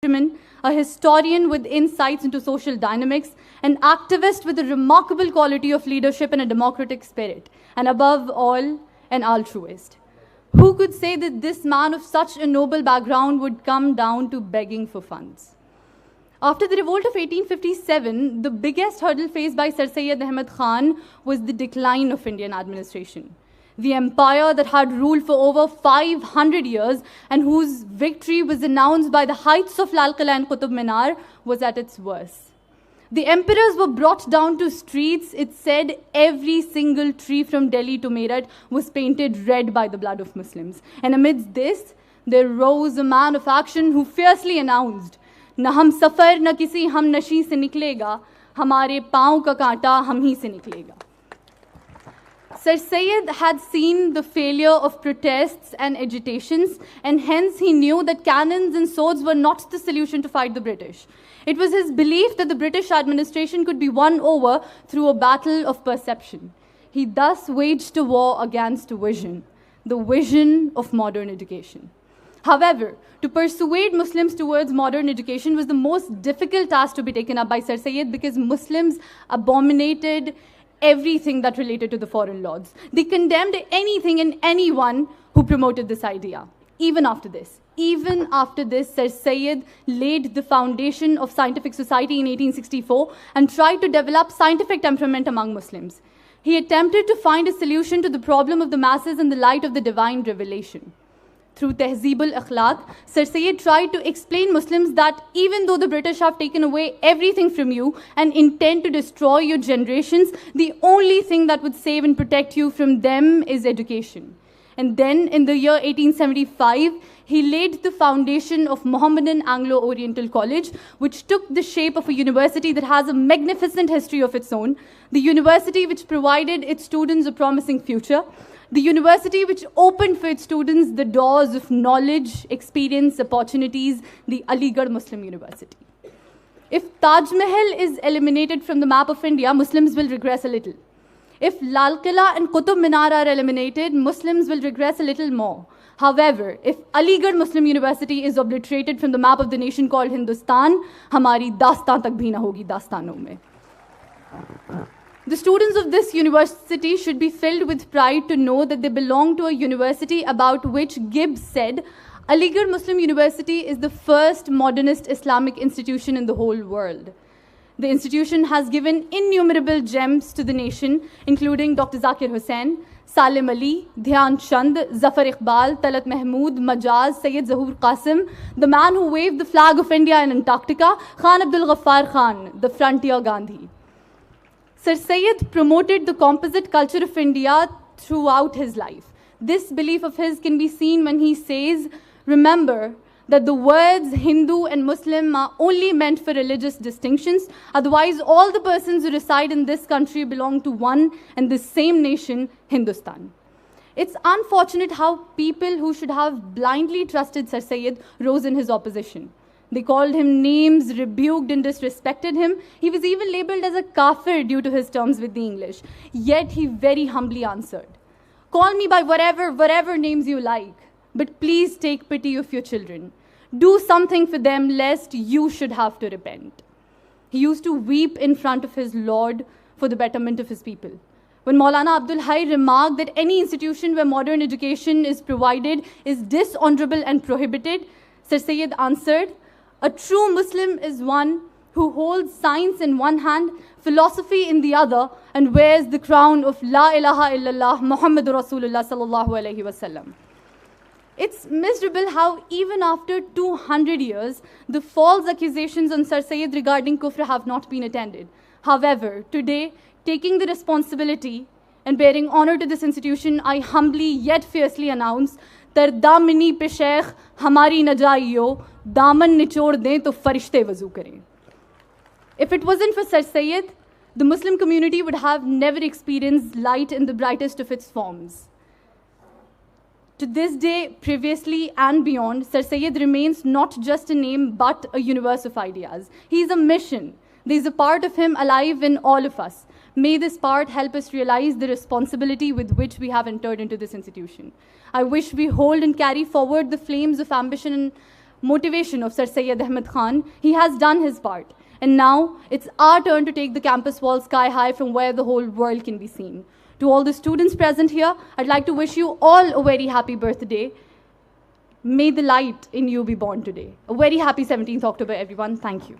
a historian with insights into social dynamics, an activist with a remarkable quality of leadership and a democratic spirit, and above all, an altruist. Who could say that this man of such a noble background would come down to begging for funds? After the revolt of 1857, the biggest hurdle faced by Sir Syed Ahmad Khan was the decline of Indian administration. The empire that had ruled for over 500 years and whose victory was announced by the heights of Lal Qila and Qutub Minar was at its worst. The emperors were brought down to streets. It said every single tree from Delhi to Meerut was painted red by the blood of Muslims. And amidst this, there rose a man of action who fiercely announced, "Na hum safar, na kisi hum nashi se niklega, hamare paon ka kaanta hum hi se niklega." Sir Syed had seen the failure of protests and agitations, and hence he knew that cannons and swords were not the solution to fight the British. It was his belief that the British administration could be won over through a battle of perception. He thus waged a war against vision, the vision of modern education. However, to persuade Muslims towards modern education was the most difficult task to be taken up by Sir Syed because Muslims abominated everything that related to the foreign lords. They condemned anything and anyone who promoted this idea. Even after this, Sir Syed laid the foundation of scientific society in 1864 and tried to develop scientific temperament among Muslims. He attempted to find a solution to the problem of the masses in the light of the divine revelation. Through Tehzeeb al-Akhlaq, Sir Syed tried to explain Muslims that even though the British have taken away everything from you and intend to destroy your generations, the only thing that would save and protect you from them is education. And then in the year 1875, he laid the foundation of Mohammedan Anglo-Oriental College, which took the shape of a university that has a magnificent history of its own, the university which provided its students a promising future, the university which opened for its students the doors of knowledge, experience, opportunities, the Aligarh Muslim University. If Taj Mahal is eliminated from the map of India, Muslims will regress a little. If Lal Qila and Qutub Minar are eliminated, Muslims will regress a little more. However, if Aligarh Muslim University is obliterated from the map of the nation called Hindustan, hamari dastaan tak bhi na hogi dastanon mein. The students of this university should be filled with pride to know that they belong to a university about which Gibbs said, Aligarh Muslim University is the first modernist Islamic institution in the whole world. The institution has given innumerable gems to the nation, including Dr. Zakir Hussain, Salim Ali, Dhyan Chand, Zafar Iqbal, Talat Mahmood, Majaz, Sayyid Zahur Qasim, the man who waved the flag of India in Antarctica, Khan Abdul Ghaffar Khan, the frontier Gandhi. Sir Syed promoted the composite culture of India throughout his life. This belief of his can be seen when he says, remember that the words Hindu and Muslim are only meant for religious distinctions. Otherwise, all the persons who reside in this country belong to one and the same nation, Hindustan. It's unfortunate how people who should have blindly trusted Sir Syed rose in his opposition. They called him names, rebuked and disrespected him. He was even labeled as a kafir due to his terms with the English. Yet he very humbly answered, call me by whatever names you like, but please take pity of your children. Do something for them lest you should have to repent. He used to weep in front of his Lord for the betterment of his people. When Maulana Abdul Hai remarked that any institution where modern education is provided is dishonorable and prohibited, Sir Syed answered, a true Muslim is one who holds science in one hand, philosophy in the other, and wears the crown of La ilaha illallah Muhammadur Rasulullah sallallahu alayhi wasallam. It's miserable how even after 200 years, the false accusations on Sir Syed regarding kufr have not been attended. However, today, taking the responsibility and bearing honor to this institution, I humbly yet fiercely announce, Tardamini pe sheikh hamari na jaiyo, daman nichod dein to farishte wazu kare. If it wasn't for Sir Syed, the Muslim community would have never experienced light in the brightest of its forms. To this day, previously and beyond, Sir Syed remains not just a name but a universe of ideas. He is a mission. There is a part of him alive in all of us. May this part help us realize the responsibility with which we have entered into this institution. I wish we hold and carry forward the flames of ambition motivation of Sir Syed Ahmed Khan, he has done his part. And now it's our turn to take the campus wall sky high from where the whole world can be seen. To all the students present here, I'd like to wish you all a very happy birthday. May the light in you be born today. A very happy 17th October, everyone. Thank you.